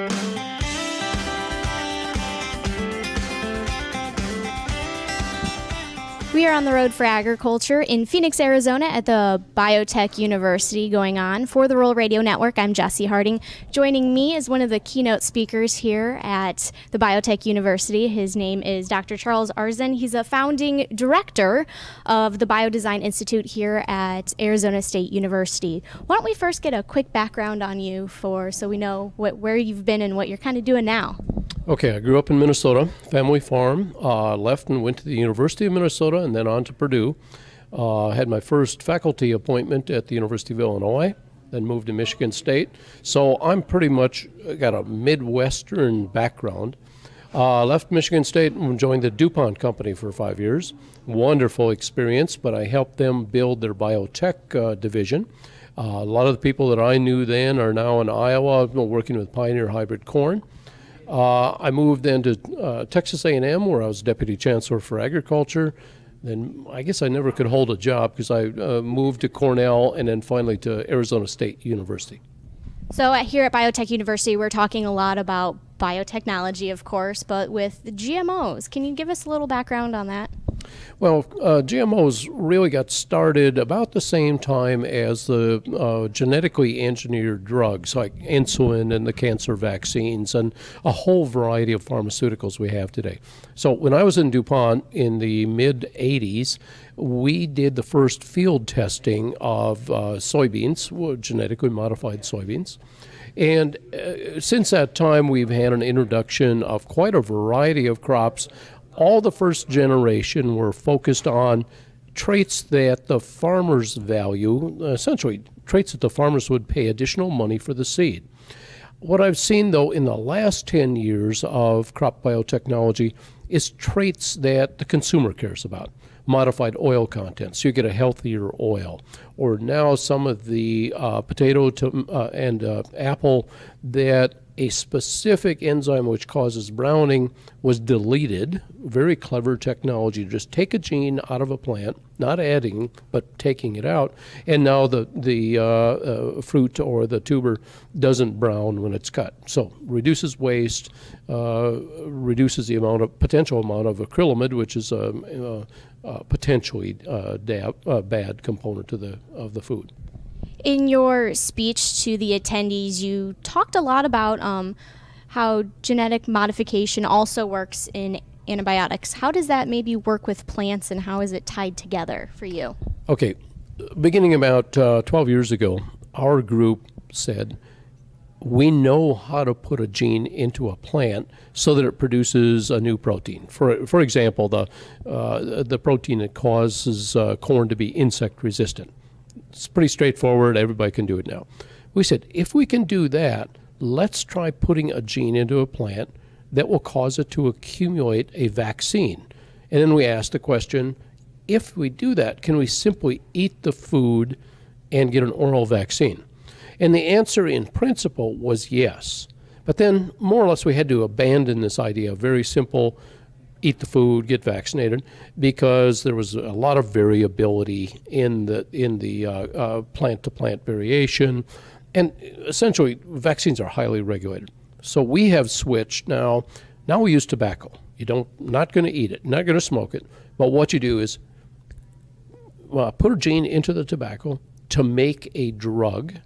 We are on the road for agriculture in Phoenix, Arizona at the Biotech University going on. For the Rural Radio Network, I'm Jessie Harding. Joining me is one of the keynote speakers here at the Biotech University. His name is Dr. Charles Arson. He's a founding director of the Biodesign Institute here at Arizona State University. Why don't we first get a quick background on you so we know where you've been and what you're kind of doing now. Okay, I grew up in Minnesota, family farm, left and went to the University of Minnesota and then on to Purdue. Had my first faculty appointment at the University of Illinois, then moved to Michigan State. So I'm pretty much got a Midwestern background. Left Michigan State and joined the DuPont company for 5 years. Wonderful experience, but I helped them build their biotech division. A lot of the people that I knew then are now in Iowa, working with Pioneer Hybrid Corn. I moved then to Texas A&M, where I was Deputy Chancellor for Agriculture. Then I guess I never could hold a job because I moved to Cornell and then finally to Arizona State University. So here at Biotech University, we're talking a lot about biotechnology, of course, but with GMOs. Can you give us a little background on that? Well, GMOs really got started about the same time as the genetically engineered drugs like insulin and the cancer vaccines and a whole variety of pharmaceuticals we have today. So when I was in DuPont in the mid-'80s, we did the first field testing of soybeans, genetically modified soybeans. And since that time, we've had an introduction of quite a variety of crops. All the first generation were focused on traits that the farmers value, essentially traits that the farmers would pay additional money for the seed. What I've seen, though, in the last 10 years of crop biotechnology is traits that the consumer cares about. Modified oil content, so you get a healthier oil. Or now some of the potato and apple that a specific enzyme which causes browning was deleted. Very clever technology. Just take a gene out of a plant, not adding, but taking it out, and now the fruit or the tuber doesn't brown when it's cut. So reduces waste, reduces the potential amount of acrylamide, which is potentially bad component of the food. In your speech to the attendees, you talked a lot about how genetic modification also works in antibiotics. How does that maybe work with plants, and how is it tied together for you? Okay, beginning about 12 years ago, our group said, we know how to put a gene into a plant so that it produces a new protein. For example, the protein that causes corn to be insect resistant. It's pretty straightforward. Everybody can do it now. We said, if we can do that, let's try putting a gene into a plant that will cause it to accumulate a vaccine. And then we asked the question, if we do that, can we simply eat the food and get an oral vaccine? And the answer in principle was yes. But then more or less we had to abandon this idea of very simple, eat the food, get vaccinated, because there was a lot of variability in the plant-to-plant variation, and essentially vaccines are highly regulated. So we have switched now. Now we use tobacco. Not going to eat it, not going to smoke it, but what you do is put a gene into the tobacco to make a drug,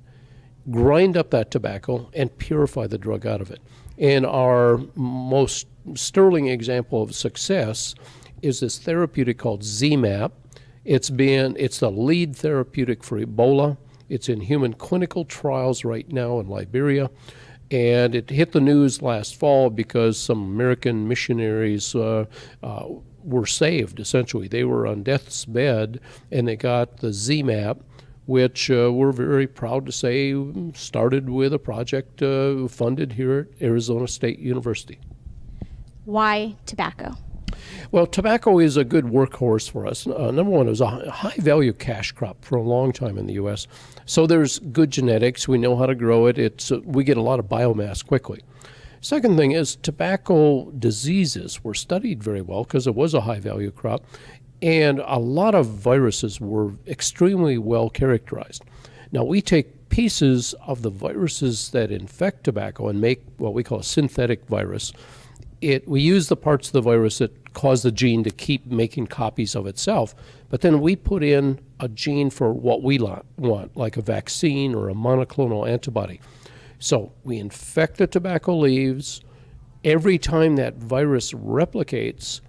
grind up that tobacco, and purify the drug out of it. And our most sterling example of success is this therapeutic called ZMapp. It's the lead therapeutic for Ebola. It's in human clinical trials right now in Liberia. And it hit the news last fall because some American missionaries were saved, essentially. They were on death's bed, and they got the ZMapp, which we're very proud to say started with a project funded here at Arizona State University. Why tobacco? Well, tobacco is a good workhorse for us. Number one, it was a high-value cash crop for a long time in the U.S. So there's good genetics. We know how to grow it. We get a lot of biomass quickly. Second thing is tobacco diseases were studied very well because it was a high-value crop, and a lot of viruses were extremely well characterized. Now, we take pieces of the viruses that infect tobacco and make what we call a synthetic virus. We use the parts of the virus that cause the gene to keep making copies of itself, but then we put in a gene for what we want, like a vaccine or a monoclonal antibody. So we infect the tobacco leaves. Every time that virus replicates,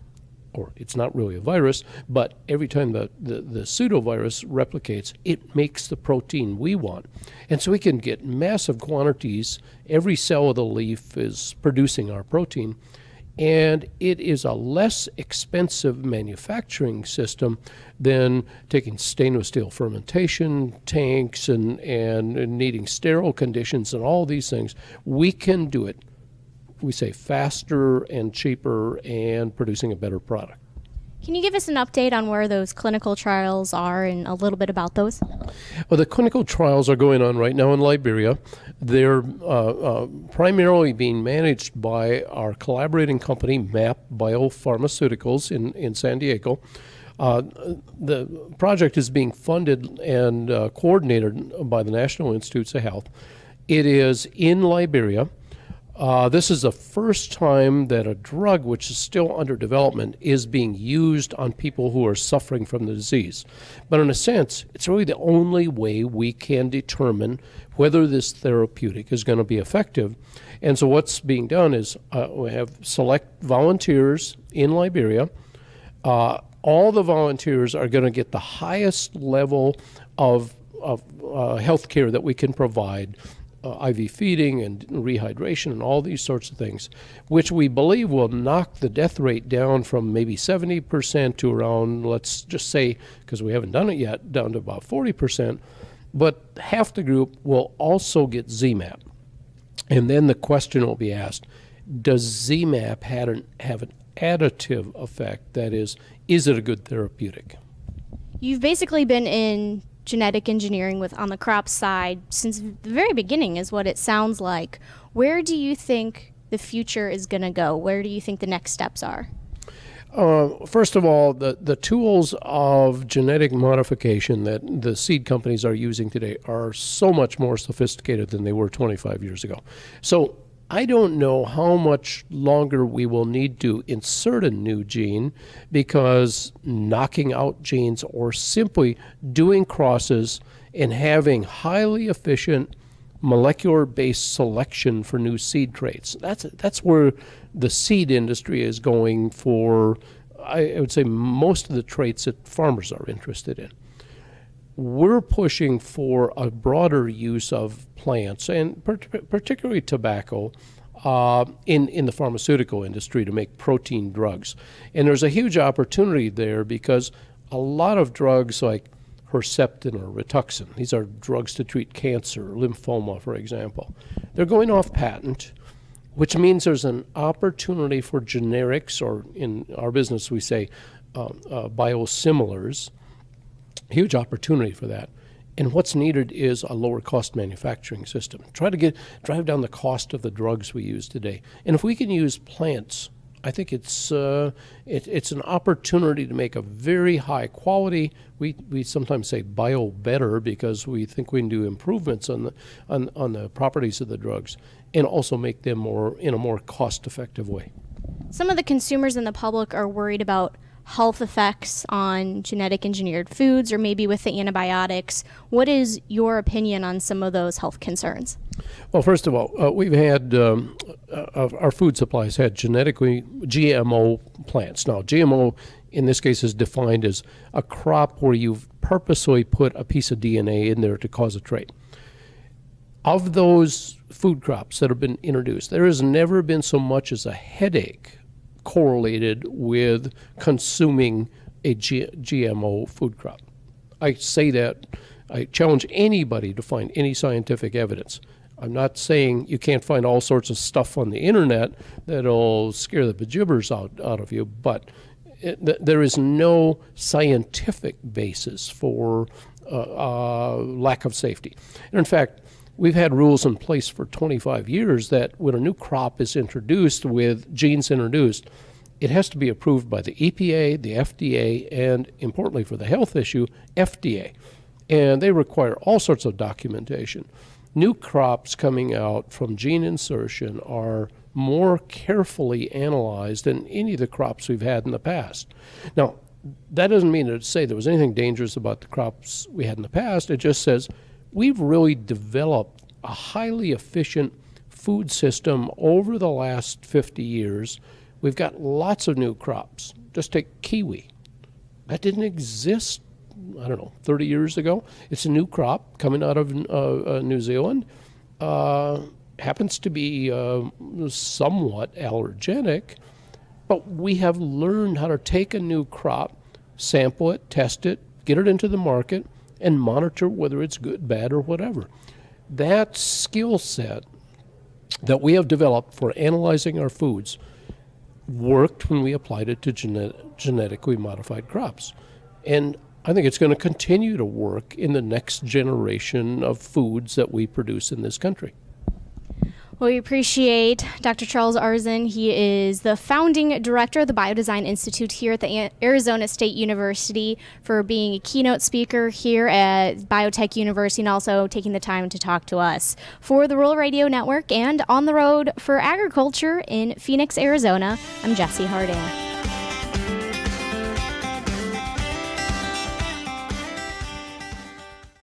or it's not really a virus, but every time the pseudovirus replicates, it makes the protein we want. And so we can get massive quantities. Every cell of the leaf is producing our protein. And it is a less expensive manufacturing system than taking stainless steel fermentation tanks and needing sterile conditions and all these things. We can do it, we say, faster and cheaper and producing a better product. Can you give us an update on where those clinical trials are and a little bit about those? Well, the clinical trials are going on right now in Liberia. They're primarily being managed by our collaborating company, MAP Biopharmaceuticals in San Diego. The project is being funded and coordinated by the National Institutes of Health. It is in Liberia. This is the first time that a drug, which is still under development, is being used on people who are suffering from the disease. But in a sense, it's really the only way we can determine whether this therapeutic is going to be effective. And so what's being done is we have select volunteers in Liberia. All the volunteers are going to get the highest level of health care that we can provide, IV feeding and rehydration and all these sorts of things, which we believe will knock the death rate down from maybe 70% to around, let's just say, because we haven't done it yet, down to about 40%. But half the group will also get ZMapp. And then the question will be asked, does ZMapp have an additive effect? That is it a good therapeutic? You've basically been in genetic engineering on the crop side since the very beginning, is what it sounds like. Where do you think the future is going to go? Where do you think the next steps are? First of all, the tools of genetic modification that the seed companies are using today are so much more sophisticated than they were 25 years ago. So I don't know how much longer we will need to insert a new gene, because knocking out genes or simply doing crosses and having highly efficient molecular-based selection for new seed traits, that's where the seed industry is going for, I would say, most of the traits that farmers are interested in. We're pushing for a broader use of plants, and particularly tobacco, in the pharmaceutical industry to make protein drugs. And there's a huge opportunity there, because a lot of drugs like Herceptin or Rituxan, these are drugs to treat cancer, lymphoma, for example, they're going off patent, which means there's an opportunity for generics, or in our business we say biosimilars. Huge opportunity for that. And what's needed is a lower cost manufacturing system. Try to drive down the cost of the drugs we use today. And if we can use plants, I think it's an opportunity to make a very high quality. We sometimes say bio better, because we think we can do improvements on the properties of the drugs, and also make them in a more cost effective way. Some of the consumers and the public are worried about health effects on genetic engineered foods, or maybe with the antibiotics. What is your opinion on some of those health concerns? Well, first of all, we've had our food supplies had genetically GMO plants. Now, GMO in this case is defined as a crop where you've purposely put a piece of DNA in there to cause a trait. Of those food crops that have been introduced, there has never been so much as a headache correlated with consuming a GMO food crop. I say that, I challenge anybody to find any scientific evidence. I'm not saying you can't find all sorts of stuff on the internet that'll scare the bejibbers out of you, but there is no scientific basis for lack of safety. And in fact, we've had rules in place for 25 years that when a new crop is introduced with genes introduced, it has to be approved by the EPA, the FDA, and importantly for the health issue, FDA. and they require all sorts of documentation. New crops coming out from gene insertion are more carefully analyzed than any of the crops we've had in the past. Now, that doesn't mean to say there was anything dangerous about the crops we had in the past. It just says we've really developed a highly efficient food system over the last 50 years. We've got lots of new crops. Just take kiwi. That didn't exist, 30 years ago. It's a new crop coming out of New Zealand. Happens to be somewhat allergenic, but we have learned how to take a new crop, sample it, test it, get it into the market, and monitor whether it's good, bad, or whatever. That skill set that we have developed for analyzing our foods worked when we applied it to genetically modified crops. And I think it's going to continue to work in the next generation of foods that we produce in this country. Well, we appreciate Dr. Charles Arson. He is the founding director of the Biodesign Institute here at the Arizona State University, for being a keynote speaker here at Biotech University and also taking the time to talk to us. For the Rural Radio Network and On the Road for Agriculture in Phoenix, Arizona, I'm Jessie Harding.